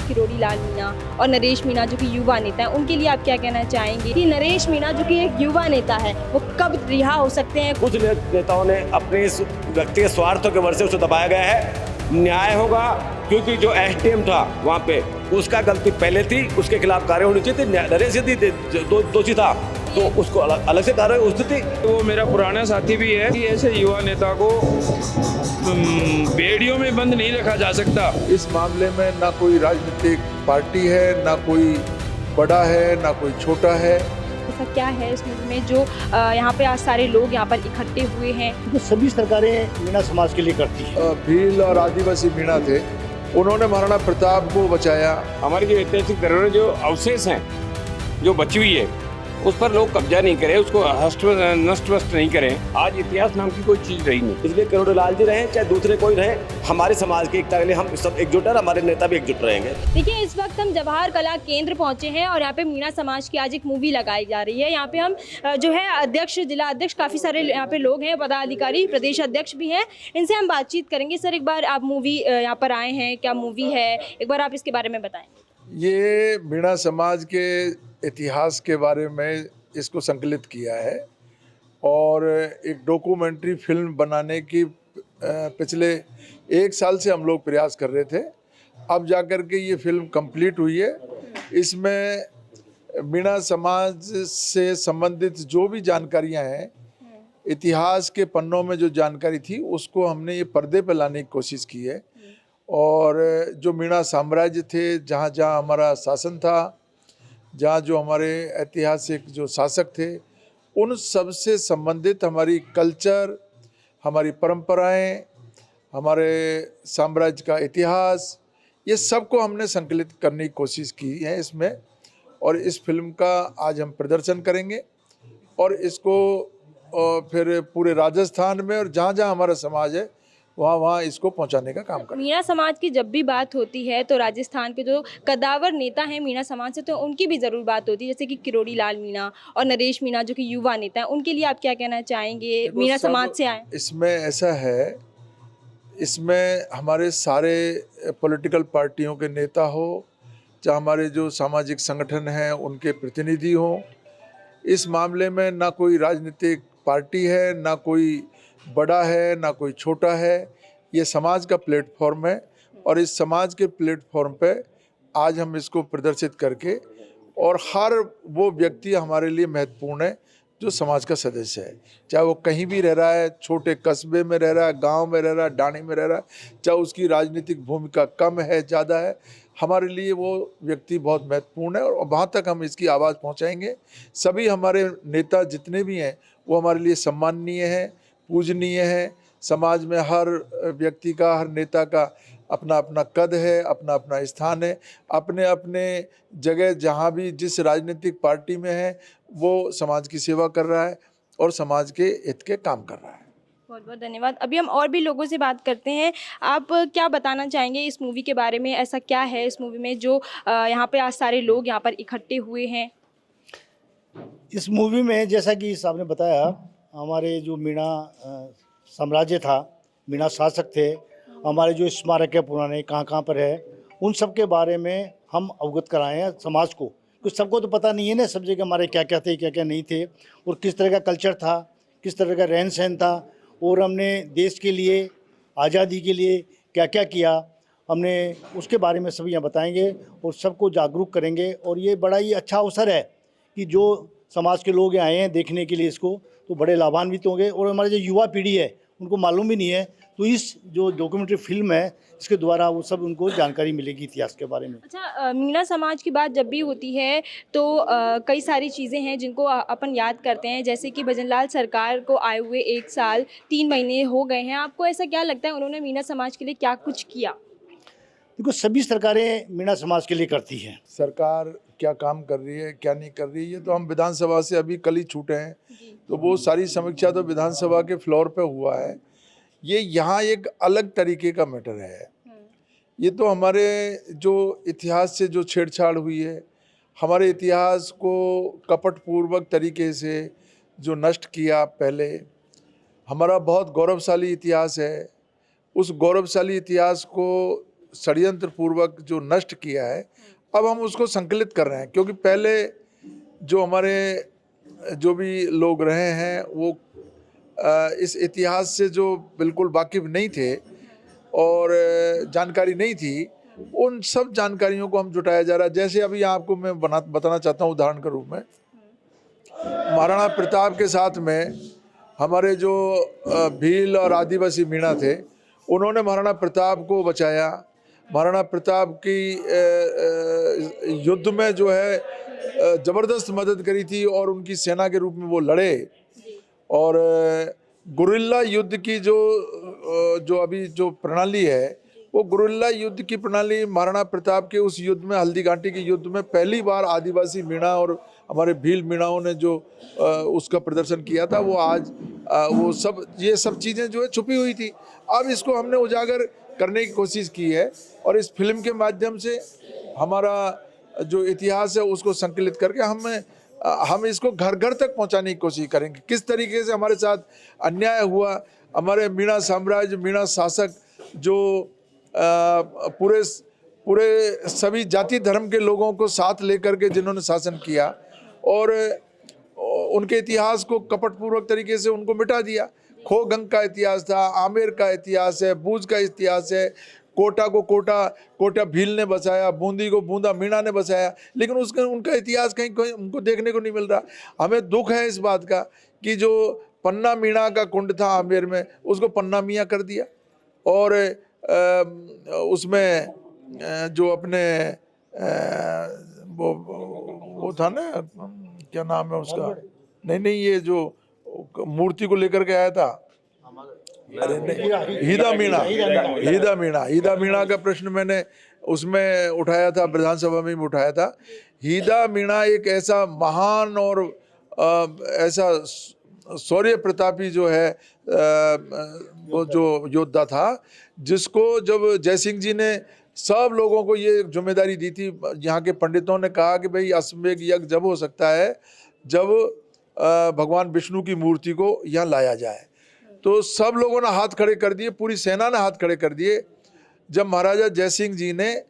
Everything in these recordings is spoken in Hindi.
किरोड़ी लाल मीणा और नरेश मीणा जो कि युवा नेता हैं, उनके लिए आप क्या कहना चाहेंगे कि नरेश मीणा जो कि एक युवा नेता है वो कब रिहा हो सकते हैं? कुछ नेताओं ने अपने इस व्यक्तिगत स्वार्थों के वजह से उसे दबाया गया है। न्याय होगा क्योंकि जो एसडीएम था वहाँ पे उसका गलती पहले थी, उसके खिलाफ कार्रवाई होनी चाहिए थी। नरेश यदि दोषी था तो उसको अलग से कार्रवाई उचित थी। वो मेरा पुराना साथी भी है कि ऐसे युवा नेता को बेड़ियों में बंद नहीं रखा जा सकता। इस मामले में ना कोई राजनीतिक पार्टी है, ना कोई बड़ा है, ना कोई छोटा है। ऐसा क्या है इस मूवी में जो यहाँ पे आज सारे लोग यहाँ पर इकट्ठे हुए हैं? तो सभी सरकारें मीणा समाज के लिए करती है। भील और आदिवासी मीणा थे, उन्होंने महाराणा प्रताप को बचाया। हमारी जो ऐतिहासिक धरोहर जो अवशेष हैं, जो बची हुई है, उस पर लोग कब्जा नहीं करें, उसको नष्ट नहीं करें। आज इतिहास नाम की कोई चीज रही नहीं। इसलिए किरोड़ी लाल जी रहे चाहे दूसरे कोई रहे, हमारे समाज की एकता के लिए हम सब एकजुट हैं, हमारे नेता भी एकजुट रहेंगे। देखिए, इस वक्त हम जवाहर कला केंद्र पहुंचे हैं और यहाँ पे मीणा समाज की आज एक मूवी लगाई जा रही है। यहाँ पे हम जो है अध्यक्ष, जिला अध्यक्ष, काफ़ी सारे यहाँ पे लोग हैं, पदाधिकारी, प्रदेश अध्यक्ष भी हैं, इनसे हम बातचीत करेंगे। सर, एक बार आप मूवी यहाँ पर आए हैं, क्या मूवी है, एक बार आप इसके बारे में बताएं। ये मीणा समाज के इतिहास के बारे में इसको संकलित किया है और एक डॉक्यूमेंट्री फिल्म बनाने की पिछले 1 साल से हम लोग प्रयास कर रहे थे। अब जाकर के ये फिल्म कंप्लीट हुई है। इसमें मीणा समाज से संबंधित जो भी जानकारियां हैं, इतिहास के पन्नों में जो जानकारी थी, उसको हमने ये पर्दे पे लाने की कोशिश की है। और जो मीणा साम्राज्य थे, जहाँ जहाँ हमारा शासन था, जहाँ जो हमारे ऐतिहासिक जो शासक थे, उन सब से संबंधित हमारी कल्चर, हमारी परंपराएं, हमारे साम्राज्य का इतिहास, ये सब को हमने संकलित करने की कोशिश की है इसमें। और इस फिल्म का आज हम प्रदर्शन करेंगे और इसको फिर पूरे राजस्थान में और जहाँ जहाँ हमारा समाज है वहाँ इसको पहुंचाने का काम करें। मीणा समाज की जब भी बात होती है तो राजस्थान के जो कदावर नेता हैं मीणा समाज से, तो उनकी भी ज़रूर बात होती है, जैसे कि किरोड़ी लाल मीणा और नरेश मीणा जो कि युवा नेता हैं, उनके लिए आप क्या कहना चाहेंगे? मीणा समाज से आए। इसमें ऐसा है, इसमें हमारे सारे पॉलिटिकल पार्टियों के नेता हो, चाहे हमारे जो सामाजिक संगठन हैं उनके प्रतिनिधि हों। इस मामले में ना कोई राजनीतिक पार्टी है, ना कोई बड़ा है, ना कोई छोटा है। ये समाज का प्लेटफॉर्म है और इस समाज के प्लेटफॉर्म पे आज हम इसको प्रदर्शित करके, और हर वो व्यक्ति हमारे लिए महत्वपूर्ण है जो समाज का सदस्य है, चाहे वो कहीं भी रह रहा है, छोटे कस्बे में रह रहा है, गांव में रह रहा है, डाणी में रह रहा है, चाहे उसकी राजनीतिक भूमिका कम है, ज़्यादा है, हमारे लिए वो व्यक्ति बहुत महत्वपूर्ण है और वहाँ तक हम इसकी आवाज़ पहुँचाएंगे। सभी हमारे नेता जितने भी हैं वो हमारे लिए सम्माननीय हैं, पूजनीय है। समाज में हर व्यक्ति का, हर नेता का अपना अपना कद है, अपना अपना स्थान है, अपने अपने जगह जहाँ भी जिस राजनीतिक पार्टी में है वो समाज की सेवा कर रहा है और समाज के हित के काम कर रहा है। बहुत बहुत धन्यवाद। अभी हम और भी लोगों से बात करते हैं। आप क्या बताना चाहेंगे इस मूवी के बारे में? ऐसा क्या है इस मूवी में जो यहाँ पे आज सारे लोग यहाँ पर इकट्ठे हुए हैं? इस मूवी में जैसा कि साहब ने बताया, हमारे जो मीणा साम्राज्य था, मीणा शासक थे, हमारे जो स्मारक है पुराने कहाँ कहाँ पर है, उन सब के बारे में हम अवगत कराए हैं समाज को। कुछ सबको तो पता नहीं है ना, सब जगह हमारे क्या क्या थे, क्या क्या नहीं थे, और किस तरह का कल्चर था, किस तरह का रहन सहन था, और हमने देश के लिए, आज़ादी के लिए क्या क्या किया, हमने उसके बारे में सभी यहाँ बताएंगे और सबको जागरूक करेंगे। और ये बड़ा ही अच्छा अवसर है कि जो समाज के लोग आए हैं देखने के लिए इसको, तो बड़े लाभान्वित होंगे। और हमारे जो युवा पीढ़ी है उनको मालूम भी नहीं है, तो इस जो डॉक्यूमेंट्री फिल्म है इसके द्वारा वो सब उनको जानकारी मिलेगी इतिहास के बारे में। अच्छा, मीणा समाज की बात जब भी होती है तो कई सारी चीज़ें हैं जिनको अपन याद करते हैं, जैसे कि भजनलाल सरकार को आए हुए 1 साल 3 महीने हो गए हैं। आपको ऐसा क्या लगता है उन्होंने मीणा समाज के लिए क्या कुछ किया? देखो, सभी सरकारें मीणा समाज के लिए करती हैं। सरकार क्या काम कर रही है, क्या नहीं कर रही है, ये तो हम विधानसभा से अभी कल ही छूटे हैं, तो वो सारी समीक्षा तो विधानसभा के फ्लोर पे हुआ है। ये यहाँ एक अलग तरीके का मैटर है। ये तो हमारे जो इतिहास से जो छेड़छाड़ हुई है, हमारे इतिहास को कपटपूर्वक तरीके से जो नष्ट किया पहले, हमारा बहुत गौरवशाली इतिहास है। उस गौरवशाली इतिहास को षड्यंत्र पूर्वक जो नष्ट किया है, अब हम उसको संकलित कर रहे हैं। क्योंकि पहले जो हमारे जो भी लोग रहे हैं वो इस इतिहास से जो बिल्कुल वाकिफ नहीं थे और जानकारी नहीं थी, उन सब जानकारियों को हम जुटाया जा रहा है। जैसे अभी आपको मैं बताना चाहता हूँ उदाहरण के रूप में, महाराणा प्रताप के साथ में हमारे जो भील और आदिवासी मीणा थे, उन्होंने महाराणा प्रताप को बचाया। महाराणा प्रताप की युद्ध में जो है ज़बरदस्त मदद करी थी और उनकी सेना के रूप में वो लड़े। और गुरिल्ला युद्ध की जो अभी जो प्रणाली है, वो गुरिल्ला युद्ध की प्रणाली महाराणा प्रताप के उस युद्ध में, हल्दी घाटी के युद्ध में पहली बार आदिवासी मीणा और हमारे भील मीणाओं ने जो उसका प्रदर्शन किया था, वो आज वो सब ये सब चीज़ें जो है छुपी हुई थी। अब इसको हमने उजागर करने की कोशिश की है और इस फिल्म के माध्यम से हमारा जो इतिहास है उसको संकलित करके हम इसको घर घर तक पहुंचाने की कोशिश करेंगे। किस तरीके से हमारे साथ अन्याय हुआ, हमारे मीणा साम्राज्य, मीणा शासक जो पूरे सभी जाति धर्म के लोगों को साथ लेकर के जिन्होंने शासन किया और उनके इतिहास को कपटपूर्वक तरीके से उनको मिटा दिया। खोगंग का इतिहास था, आमेर का इतिहास है, बूझ का इतिहास है, कोटा को कोटा भील ने बसाया, बूंदी को बूंदा मीणा ने बसाया, लेकिन उनका इतिहास कहीं उनको देखने को नहीं मिल रहा। हमें दुख है इस बात का कि जो पन्ना मीणा का कुंड था आमेर में, उसको पन्ना मियाँ कर दिया। और उसमें जो अपने वो था ना, क्या नाम है उसका, नहीं ये जो मूर्ति को लेकर के आया था, अरे नहीं, हीदा मीणा का प्रश्न मैंने उसमें उठाया था, विधानसभा में भी उठाया था। हीदा मीणा एक ऐसा महान और ऐसा शौर्य प्रतापी जो है वो जो योद्धा था, जिसको जब जयसिंह जी ने सब लोगों को ये जिम्मेदारी दी थी, यहाँ के पंडितों ने कहा कि भाई अश्वमेध यज्ञ जब हो सकता है जब भगवान विष्णु की मूर्ति को यहाँ लाया जाए। तो सब लोगों ने हाथ खड़े कर दिए, पूरी सेना ने हाथ खड़े कर दिए। जब महाराजा जयसिंह जी ने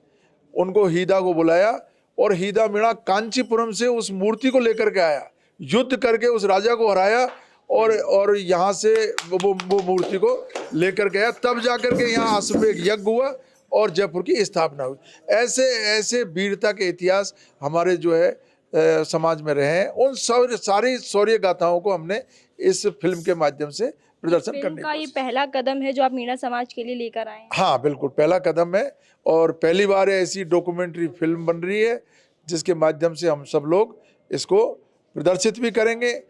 उनको हीदा को बुलाया और हीदा मीणा कांचीपुरम से उस मूर्ति को लेकर के आया, युद्ध करके उस राजा को हराया और यहाँ से वो मूर्ति को लेकर के आया, तब जाकर के यहाँ अश्वमेध यज्ञ हुआ और जयपुर की स्थापना हुई। ऐसे वीरता के इतिहास हमारे जो है समाज में रहे हैं। उन सारी शौर्य गाथाओं को हमने इस फिल्म के माध्यम से प्रदर्शन करने का ये पहला कदम है जो आप मीणा समाज के लिए लेकर आए हैं। हाँ बिल्कुल, पहला कदम है और पहली बार ऐसी डॉक्यूमेंट्री फिल्म बन रही है जिसके माध्यम से हम सब लोग इसको प्रदर्शित भी करेंगे,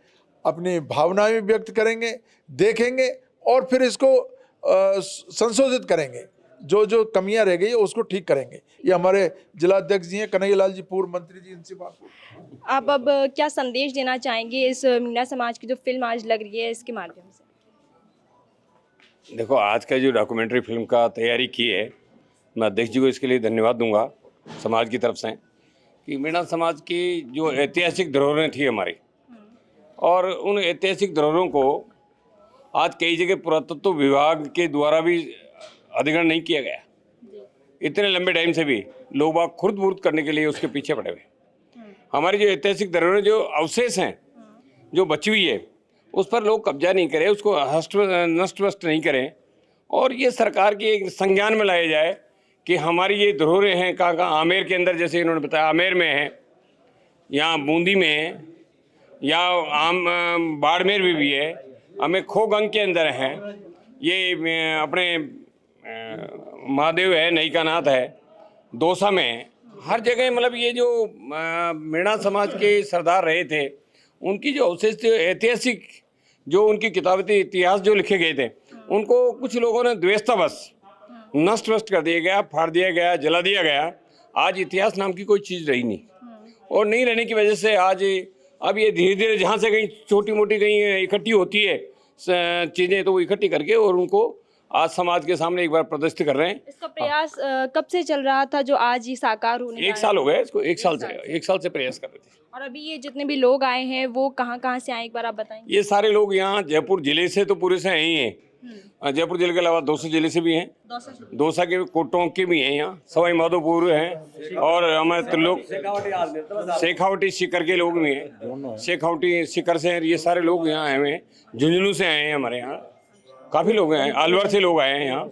अपनी भावनाएं भी व्यक्त करेंगे, देखेंगे और फिर इसको संशोधित करेंगे। जो कमियां रह गई है उसको ठीक करेंगे। ये हमारे जिलाध्यक्ष जी हैं कन्हैयालाल जी, पूर्व मंत्री जी, इनसे बात हो। आप अब क्या संदेश देना चाहेंगे इस मीणा समाज की जो फिल्म आज लग रही है इसके माध्यम से? देखो, आज का जो डॉक्यूमेंट्री फिल्म का तैयारी की है, मैं अध्यक्ष जी को इसके लिए धन्यवाद दूंगा समाज की तरफ से कि मीणा समाज की जो ऐतिहासिक धरोहरें थी हमारी, और उन ऐतिहासिक धरोहरों को आज कई जगह पुरातत्व विभाग के द्वारा भी अधिग्रहण नहीं किया गया। इतने लंबे टाइम से भी लोग बाग खुर्द बुर्द करने के लिए उसके पीछे पड़े हुए। हमारी जो ऐतिहासिक धरोहरें, जो अवशेष हैं, जो बची हुई है, उस पर लोग कब्जा नहीं करें, उसको नष्ट वष्ट नहीं करें और ये सरकार की एक संज्ञान में लाया जाए कि हमारी ये धरोहरें हैं। कहाँ आमेर के अंदर, जैसे इन्होंने बताया, आमेर में है, यहाँ बूंदी में है, या बाड़मेर में भी है, हमें खोगंग के अंदर है, ये अपने महादेव है, नईकानाथ है, दौसा में है, हर जगह। मतलब ये जो मीणा समाज के सरदार रहे थे, उनकी जो अवशेष थे, ऐतिहासिक जो उनकी किताबती इतिहास जो लिखे गए थे, उनको कुछ लोगों ने द्वेषतावश नष्ट वष्ट कर दिया गया, फाड़ दिया गया, जला दिया गया। आज इतिहास नाम की कोई चीज़ रही नहीं, और नहीं रहने की वजह से आज अब ये धीरे धीरे जहाँ से कहीं छोटी मोटी कहीं इकट्ठी होती है चीज़ें, तो वो इकट्ठी करके और उनको आज समाज के सामने एक बार प्रदर्शित कर रहे हैं। इसका प्रयास कब से चल रहा था जो आज ये साकार होने? 1 साल हो गया इसको, 1 साल से प्रयास कर रहे थे। और अभी ये जितने भी लोग आए हैं वो कहाँ से आए, एक बार आप बताएंगे? ये सारे लोग यहाँ जयपुर जिले से तो पूरे से आए ही हैं, जयपुर जिले के अलावा दौसा जिले से भी हैं, दौसा के कोटों के भी हैं, यहाँ सवाई माधोपुर हैं, और हमारे त्रिलोक शेखावटी सीकर के लोग भी हैं, शेखावटी सीकर से हैं, ये सारे लोग यहाँ आए हुए हैं, झुंझुनू से आए हैं, हमारे यहाँ काफ़ी लोग हैं, अलवर से लोग आए हैं यहाँ,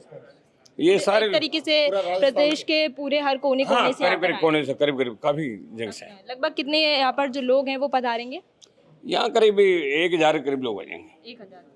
ये सारे तरीके से प्रदेश के पूरे हर कोने हाँ, कोने से करीब कोने से करीब काफ़ी जगह से। लगभग कितने यहाँ पर जो लोग हैं वो पधारेंगे? यहाँ करीब 1000 करीब लोग आ जाएंगे। 1000।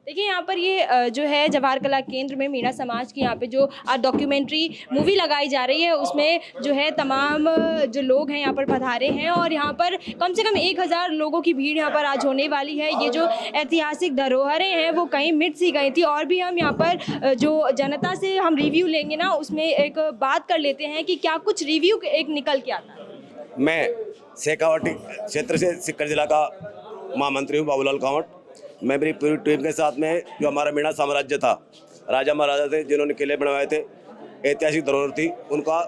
देखिए यहाँ पर ये जो है जवाहर कला केंद्र में मीणा समाज की यहाँ पे जो डॉक्यूमेंट्री मूवी लगाई जा रही है, उसमें जो है तमाम जो लोग हैं यहाँ पर पधारे हैं, और यहाँ पर कम से कम 1000 लोगों की भीड़ यहाँ पर आज होने वाली है। ये जो ऐतिहासिक धरोहरें हैं वो कहीं मिट सी गई थी, और भी हम यहाँ पर जो जनता से हम रिव्यू लेंगे ना, उसमें एक बात कर लेते हैं कि क्या कुछ रिव्यू एक निकल के आता है। मैं शेखावटी क्षेत्र से सीकर जिला का महामंत्री हूँ, बाबूलाल कांवट। मैं मेरी पूरी टीम के साथ में, जो हमारा मीणा साम्राज्य था, राजा महाराजा थे जिन्होंने किले बनवाए थे, ऐतिहासिक धरोहर थी, उनका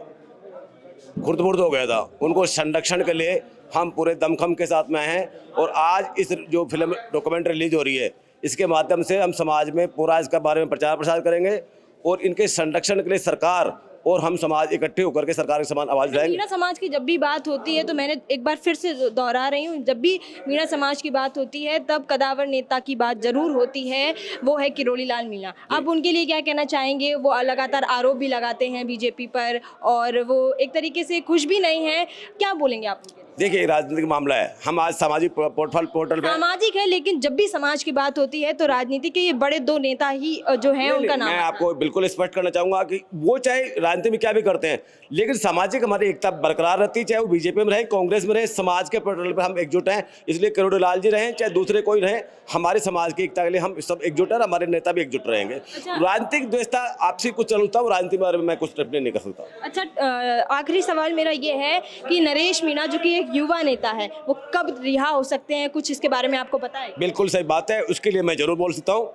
खुर्द-बुर्द हो गया था, उनको संरक्षण के लिए हम पूरे दमखम के साथ में हैं। और आज इस जो फिल्म डॉक्यूमेंट्री रिलीज हो रही है, इसके माध्यम से हम समाज में पूरा इसका बारे में प्रचार प्रसार करेंगे, और इनके संरक्षण के लिए सरकार और हम समाज इकट्ठे होकर के सरकार के समान आवाज़ उठाएंगे। मीणा समाज की जब भी बात होती है, तो मैंने एक बार फिर से दोहरा रही हूँ, जब भी मीणा समाज की बात होती है तब कदावर नेता की बात जरूर होती है, वो है किरोड़ी लाल मीणा। अब उनके लिए क्या कहना चाहेंगे? वो लगातार आरोप भी लगाते हैं बीजेपी पर, और वो एक तरीके से खुश भी नहीं है, क्या बोलेंगे आप उनके लिए? देखिए, राजनीतिक मामला है, हम आज सामाजिक पोर्टल पे सामाजिक है, लेकिन जब भी समाज की बात होती है तो राजनीति के ये बड़े 2 नेता ही जो है उनका नाम मैं आपको बिल्कुल स्पष्ट करना चाहूंगा कि वो चाहे राजनीति में क्या भी करते हैं, लेकिन सामाजिक हमारी एकता बरकरार रहती है, चाहे वो बीजेपी में रहे, कांग्रेस में रहे, समाज के पोर्टल पर हम एकजुट हैं। इसलिए किरोड़ी लाल जी रहें चाहे दूसरे कोई रहे, हमारे समाज की एकता के लिए हम सब एकजुट हैं, हमारे नेता भी एकजुट रहेंगे। राजनीतिक द्वेषता आपसी कुछ चलता है, राजनीति में मैं कुछ टिप्पणी नहीं कर सकता। अच्छा, आखिरी सवाल मेरा ये है कि नरेश मीणा जो कि एक युवा नेता है, वो कब रिहा हो सकते हैं? कुछ इसके बारे में आपको पता है? बिल्कुल सही बात है, उसके लिए मैं जरूर बोल सकता हूँ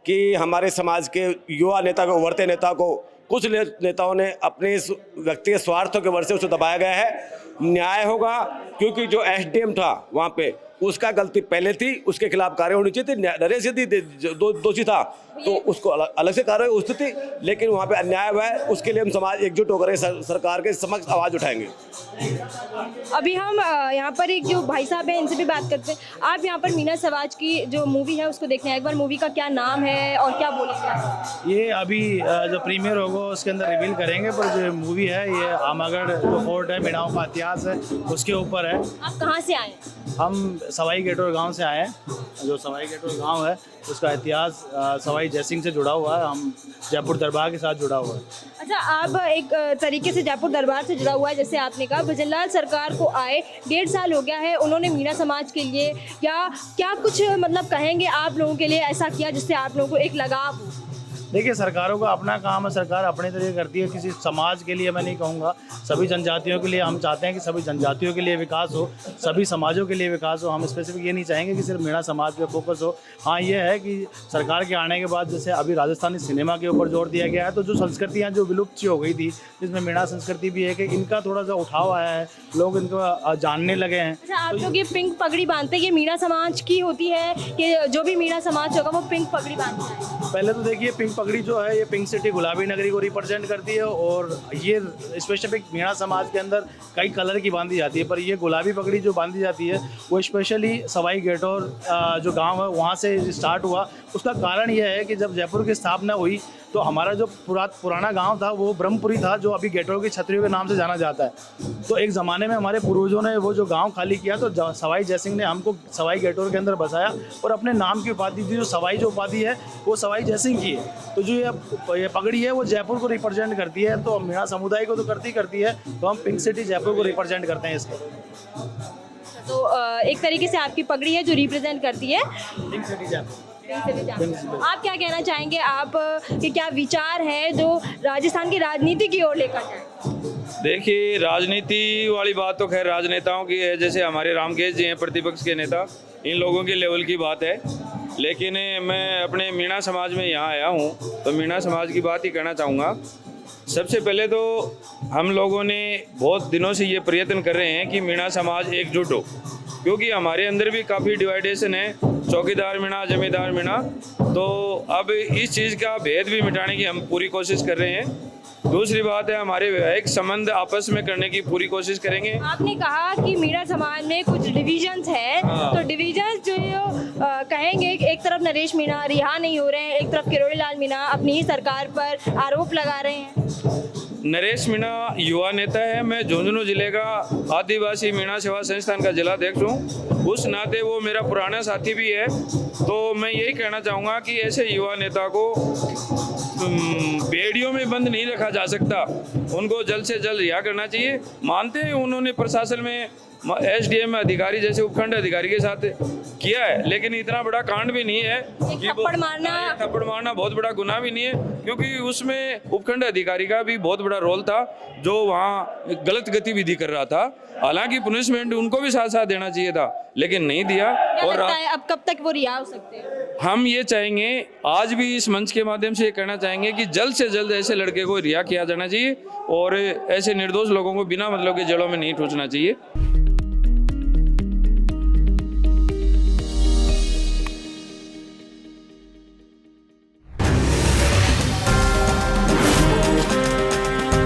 कि हमारे समाज के युवा नेता को, उभरते नेता को कुछ नेताओं ने अपने इस व्यक्तिगत स्वार्थों के वजह से उसे दबाया गया है। न्याय होगा, क्योंकि जो एसडीएम था वहाँ पे, उसका गलती पहले थी, उसके खिलाफ कार्रवाई होनी चाहिए थी। नरेश यदि दोषी था तो उसको अलग से कार्रवाई उचित थी, लेकिन वहाँ पे अन्याय हुआ है। उसके लिए हम समाज एकजुट होकर सरकार के समक्ष आवाज़ उठाएंगे। अभी हम यहाँ पर एक जो भाई साहब हैं, इनसे भी बात करते हैं। आप यहाँ पर मीणा समाज की जो मूवी है उसको देखने हैं, एक बार मूवी का क्या नाम है और क्या बोलेंगे? ये अभी जो प्रीमियर होगा उसके अंदर रिवील करेंगे, पर जो मूवी है ये आमागढ़ जो फोर्ट है, मीणाओं का इतिहास है, उसके ऊपर है। आप कहाँ से आए? हम सवाई गेटोर गांव से आए हैं। जो सवाई गेटोर गांव है उसका इतिहास सवाई जयसिंह से जुड़ा हुआ है, हम जयपुर दरबार के साथ जुड़ा हुआ है। अच्छा, आप एक तरीके से जयपुर दरबार से जुड़ा हुआ है, जैसे आपने कहा भजनलाल सरकार को आए 1.5 साल हो गया है, उन्होंने मीणा समाज के लिए क्या कुछ मतलब कहेंगे आप लोगों के लिए ऐसा किया जिससे आप लोगों को एक लगाव हो? देखिए, सरकारों का अपना काम है, सरकार अपने तरीके करती है। किसी समाज के लिए मैं नहीं कहूँगा, सभी जनजातियों के लिए हम चाहते हैं कि सभी जनजातियों के लिए विकास हो, सभी समाजों के लिए विकास हो। हम स्पेसिफिक ये नहीं चाहेंगे कि सिर्फ मीणा समाज पे फोकस हो। हाँ, ये है कि सरकार के आने के बाद जैसे अभी राजस्थानी सिनेमा के ऊपर जोर दिया गया है, तो जो संस्कृतियाँ जो विलुप्त सी हो गई थी, जिसमें मीणा संस्कृति भी है, कि इनका थोड़ा सा उठाव आया है, लोग इनको जानने लगे हैं। अच्छा, आप लोग ये पिंक पगड़ी बांधते हैं, ये मीणा समाज की होती है कि जो भी मीणा समाज होगा वो पिंक पगड़ी बांधता है? पहले तो देखिए, पिंक पगड़ी जो है ये पिंक सिटी गुलाबी नगरी को रिप्रेजेंट करती है, और ये स्पेसिफिक मीणा समाज के अंदर कई कलर की बांधी जाती है, पर ये गुलाबी पगड़ी जो बांधी जाती है वो स्पेशली सवाई गेटोर जो गांव है वहाँ से स्टार्ट हुआ। उसका कारण यह है कि जब जयपुर की स्थापना हुई तो हमारा जो पुराना गांव था वो ब्रह्मपुरी था, जो अभी गेटोर की छतरियों के नाम से जाना जाता है। तो एक ज़माने में हमारे पूर्वजों ने वो जो गांव खाली किया, तो सवाई जयसिंह ने हमको सवाई गेटोर के अंदर बसाया, और अपने नाम की उपाधि थी, जो सवाई जो उपाधि है वो सवाई जयसिंह की है। तो जो ये पगड़ी है वो जयपुर को रिप्रेजेंट करती है, तो मीणा समुदाय को तो करती है, तो हम पिंक सिटी जयपुर को रिप्रेजेंट करते हैं इसको। तो एक तरीके से आपकी पगड़ी है जो रिप्रेजेंट करती है पिंक सिटी जयपुर। आप क्या कहना चाहेंगे, आप के क्या विचार है जो राजस्थान की राजनीति की ओर लेकर जाए? देखिए, राजनीति वाली बात तो खैर राजनेताओं की है, जैसे हमारे रामकेश जी हैं प्रतिपक्ष के नेता, इन लोगों के लेवल की बात है। लेकिन मैं अपने मीणा समाज में यहाँ आया हूँ, तो मीणा समाज की बात ही कहना चाहूँगा सबसे पहले तो हम लोगों ने बहुत दिनों से ये प्रयत्न कर रहे हैं कि मीणा समाज एकजुट हो, क्योंकि हमारे अंदर भी काफ़ी डिवाइडेशन है, चौकीदार मीणा, जमींदार मीणा। तो अब इस चीज़ का भेद भी मिटाने की हम पूरी कोशिश कर रहे हैं। दूसरी बात है, हमारे वैवाहिक संबंध आपस में करने की पूरी कोशिश करेंगे। आपने कहा कि मीणा समाज में कुछ डिविजन्स है, तो डिविजन्स जो कहेंगे कि एक तरफ नरेश मीणा रिहा नहीं हो रहे हैं, एक तरफ किरोड़ी लाल मीणा अपनी ही सरकार पर आरोप लगा रहे हैं। नरेश मीणा युवा नेता है, मैं झुंझुनू जिले का आदिवासी मीणा सेवा संस्थान का जिलाध्यक्ष हूँ, उस नाते वो मेरा पुराना साथी भी है। तो मैं यही कहना चाहूँगा कि ऐसे युवा नेता को बेड़ियों में बंद नहीं रखा जा सकता, उनको जल्द से जल्द रिहा करना चाहिए। मानते हैं उन्होंने प्रशासन में एसडीएम अधिकारी जैसे उपखंड अधिकारी के साथ किया है, लेकिन इतना बड़ा कांड भी नहीं है कि थप्पड़ मारना बहुत बड़ा गुनाह भी नहीं है, क्योंकि उसमें उपखंड अधिकारी का भी बहुत बड़ा रोल था जो वहाँ गलत गतिविधि कर रहा था। हालांकि पुनिशमेंट उनको भी साथ साथ देना चाहिए था, लेकिन नहीं दिया। और अब कब तक वो रिहा हो सकते हैं? हम ये चाहेंगे, आज भी इस मंच के माध्यम से ये कहना चाहेंगे कि जल्द से जल्द ऐसे लड़के को रिहा किया जाना चाहिए और ऐसे निर्दोष लोगों को बिना मतलब के जेलों में नहीं ठूंसना चाहिए।